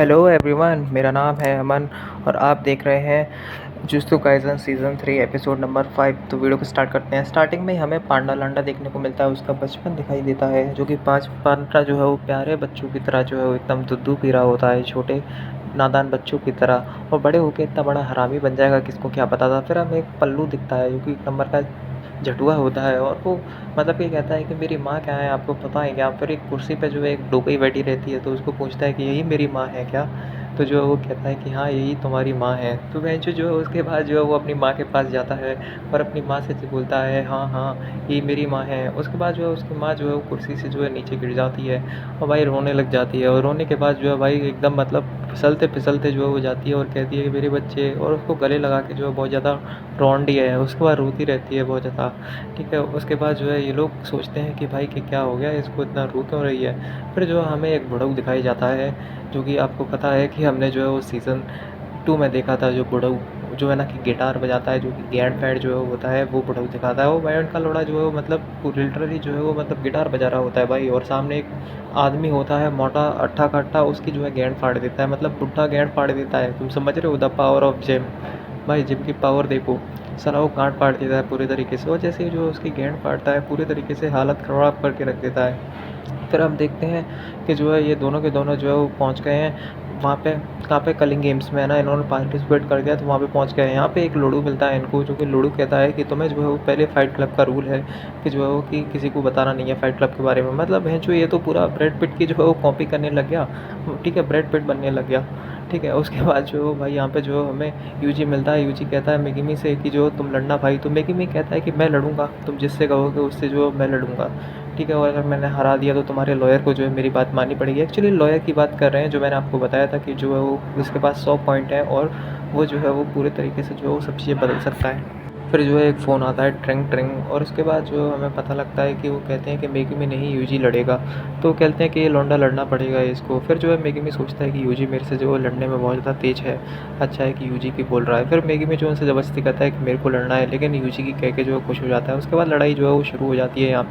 Hello everyone, मेरा नाम है अमन और आप देख रहे हैं jutsu kaizen season 3 episode number 5। तो वीडियो को स्टार्ट करते हैं। स्टार्टिंग में ही हमें पांडा लांडा देखने को मिलता है। उसका बचपन दिखाई देता है, जो कि पांडा जो है वो प्यारे बच्चों की तरह जो है वो एकदम दुद्धू पी रहा होता है, छोटे नादान बच्चों की तरह। और बड़े होकर इतना बड़ा हरामी बन जाएगा, किसको क्या पता था। फिर हमें एक पल्लू दिखता है, जो कि एक नंबर का झटुआ होता है, और वो मतलब ये कहता है कि मेरी माँ क्या है, आपको पता है क्या। फिर एक कुर्सी पे जो है एक डोकई बैठी रहती है, तो उसको पूछता है कि यही मेरी माँ है क्या। तो जो है वो कहता है कि हाँ, यही तुम्हारी माँ है। तो वह जो है उसके बाद जो है वो अपनी माँ के पास जाता है और अपनी माँ से बोलता है हाँ हाँ, ये मेरी माँ है। उसके बाद जो है उसकी माँ जो है वो कुर्सी से जो है नीचे गिर जाती है और भाई रोने लग जाती है। और रोने के बाद जो है भाई एकदम मतलब फिसलते फिसलते जो है वो जाती है और कहती है कि मेरे बच्चे, और उसको गले लगा के जो है बहुत ज़्यादा रौंडी है। उसके बाद रोती रहती है बहुत ज़्यादा। ठीक है, उसके बाद जो है ये लोग सोचते हैं कि भाई कि क्या हो गया, इसको इतना रो क्यों रही है। फिर जो हमें एक बुढ़ऊ दिखाई जाता है, जो कि आपको पता है कि हमने जो है वो सीज़न 2 में देखा था। जो बुढ़ऊ जो है ना कि गिटार बजाता है, जो कि बैंड पैड जो है होता है, वो बुढ़ऊ दिखाता है। वो बैंड का लोड़ा जो है वो मतलब लिटरली जो है वो मतलब गिटार बजा रहा होता है भाई। और सामने एक आदमी होता है मोटा अट्ठा कट्टा, उसकी जो है गेंद फाड़ देता है, मतलब बुढ़ा गेंद फाड़ देता है। तुम समझ रहे हो द पावर ऑफ जिम। भाई जिम की पावर देखो, साला वो गांठ फाड़ देता है पूरे तरीके से। और जैसे ही जो उसकी गेंद फाड़ता है, पूरे तरीके से हालत ख़राब करके रख देता है। फिर हम देखते हैं कि जो है ये दोनों के दोनों जो है वो पहुँच गए हैं वहाँ पे। कहाँ पे, कलिंग गेम्स में है ना, इन्होंने पार्टिसिपेट कर दिया तो वहाँ पे पहुँच गए हैं। यहाँ पे एक लूडो मिलता है इनको, जो कि लूडो कहता है कि तुम्हें जो है वो पहले फ़ाइट क्लब का रूल है कि जो है वो कि किसी को बताना नहीं है फ़ाइट क्लब के बारे में। मतलब है जो ये तो पूरा ब्रैड पिट की जो है वो कॉपी करने लग गया। ठीक है, ब्रैड पिट बनने लग गया। ठीक है, उसके बाद जो है भाई यहाँ पे जो हमें यूजी मिलता है। यूजी कहता है मेगिमी से कि जो तुम लड़ना भाई। तो मेगिमी कहता है कि मैं लड़ूंगा, तुम जिससे कहोगे उससे जो मैं लड़ूंगा। ठीक है, और अगर मैंने हरा दिया तो तुम्हारे लॉयर को जो है मेरी बात माननी पड़ेगी। एक्चुअली लॉयर की बात कर रहे हैं, जो मैंने आपको बताया था कि जो है वो उसके पास 100 पॉइंट है और वो जो है वो पूरे तरीके से जो है वो सब चीज़ें बदल सकता है। फिर जो है एक फ़ोन आता है, ट्रिंग ट्रिंग, और उसके बाद जो हमें पता लगता है कि वो कहते हैं कि मेगिमी नहीं, यूजी लड़ेगा। तो वो कहते हैं कि ये लौंडा लड़ना पड़ेगा इसको। फिर जो है मेगिमी सोचता है कि यूजी मेरे से जो है लड़ने में बहुत ज़्यादा तेज़ है, अच्छा है कि यूजी की बोल रहा है। फिर मेगिमी जो उनसे ज़बरदस्ती करता है कि मेरे को लड़ना है, लेकिन यूजी की कह के जो है खुश हो जाता है। उसके बाद लड़ाई जो है वो शुरू हो जाती है। यहाँ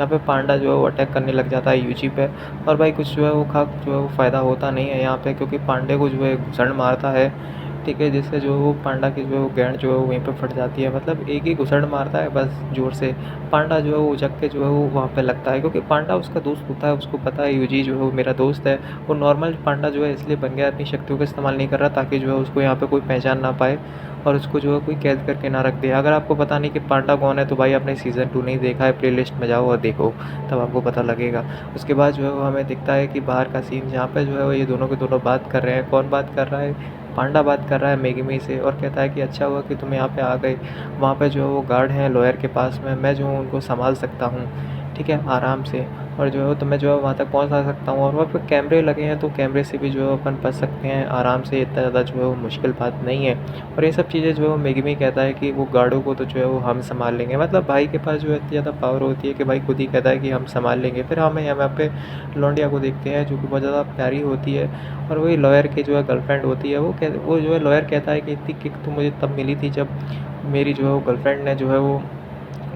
पे पांडा जो है वो अटैक करने लग जाता है यूजी पे। और भाई कुछ जो है वो जो है वो फ़ायदा होता नहीं है यहाँ पे, क्योंकि पांडे को जो है घुसड़ मारता है। ठीक है, जिससे जो वो पांडा की जो है वो गेंद जो है वो वहीं पे फट जाती है। मतलब एक ही घुसड़ मारता है बस ज़ोर से, पांडा जो है वो उचक के जो है वो वहाँ पे लगता है। क्योंकि पांडा उसका दोस्त होता है, उसको पता है यूजी जो है वो मेरा दोस्त है। वो नॉर्मल पांडा जो है इसलिए बन गया, अपनी शक्तियों का इस्तेमाल नहीं कर रहा ताकि जो है उसको यहाँ पे कोई पहचान ना पाए और उसको जो है कोई कैद करके ना रख दे। अगर आपको पता नहीं कि पांडा कौन है तो भाई आपने सीज़न 2 नहीं देखा है, प्लेलिस्ट में जाओ और देखो, तब आपको पता लगेगा। उसके बाद जो है वो हमें दिखता है कि बाहर का सीन, जहाँ पे जो है वो ये दोनों के दोनों बात कर रहे हैं। कौन बात कर रहा है, पांडा बात कर रहा है मेगिमी से, और कहता है कि अच्छा हुआ कि तुम यहाँ पे आ गए। वहाँ पे जो है वो गार्ड हैं लॉयर के पास में, मैं जो हूँ उनको संभाल सकता हूँ। ठीक है, आराम से। और जो है तो मैं जो है वहाँ तक पहुँचा सकता हूँ, और वहाँ पे कैमरे लगे हैं तो कैमरे से भी जो है अपन बच सकते हैं आराम से। इतना ज़्यादा जो है वो मुश्किल बात नहीं है। और ये सब चीज़ें जो है वो मेगिमी कहता है कि वो गार्डों को तो जो है वो हम संभाल लेंगे। मतलब भाई के पास जो है इतनी ज़्यादा पावर होती है कि भाई खुद ही कहता है कि हम संभाल लेंगे। फिर हमें यहाँ पे लौंडिया को देखते हैं, जो कि बहुत ज़्यादा प्यारी होती है और वही लॉयर की जो है गर्लफ्रेंड होती है। वो जो है लॉयर कहता है कि इतनी किक तो मुझे तब मिली थी जब मेरी जो है वो गर्लफ्रेंड ने जो है वो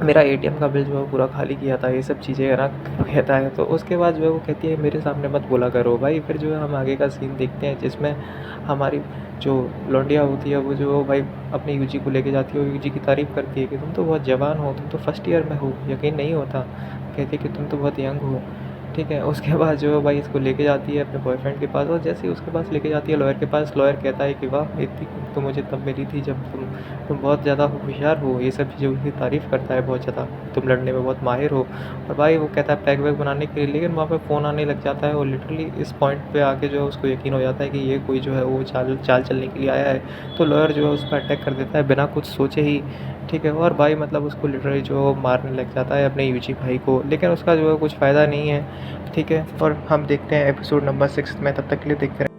मेरा एटीएम का बिल जो है पूरा खाली किया था। ये सब चीज़ें है ना कहता है। तो उसके बाद जो है वो कहती है मेरे सामने मत बोला करो भाई। फिर जो है हम आगे का सीन देखते हैं, जिसमें हमारी जो लौंडिया होती है वो जो भाई अपनी यूजी को लेके जाती है और यूजी की तारीफ़ करती है कि तुम तो बहुत जवान हो, तुम तो फर्स्ट ईयर में हो, यकीन नहीं होता। कहती है कि तुम तो बहुत यंग हो। ठीक है, उसके बाद जो है भाई इसको लेके जाती है अपने बॉयफ्रेंड के पास, और जैसे ही उसके पास लेके जाती है लॉयर के पास, लॉयर कहता है कि वाह, इतनी तो मुझे तब मिली थी जब तुम बहुत ज़्यादा होशियार हो। ये सब चीज़ें उसकी तारीफ़ करता है बहुत ज़्यादा, तुम लड़ने में बहुत माहिर हो। और भाई वो कहता है पैक वैक बनाने के लिए, लेकिन वहाँ पे फ़ोन आने लग जाता है और लिटरली इस पॉइंट पे आके जो है उसको यकीन हो जाता है कि ये कोई जो है वो चाल चाल चलने के लिए आया है। तो लॉयर जो है उस पर अटैक कर देता है बिना कुछ सोचे ही। ठीक है, और भाई मतलब उसको लिटरली जो मारने लग जाता है अपने यूजी भाई को, लेकिन उसका जो है कुछ फ़ायदा नहीं है। ठीक है, और हम देखते हैं एपिसोड नंबर 6 में। तब तक के लिए देखते रहें।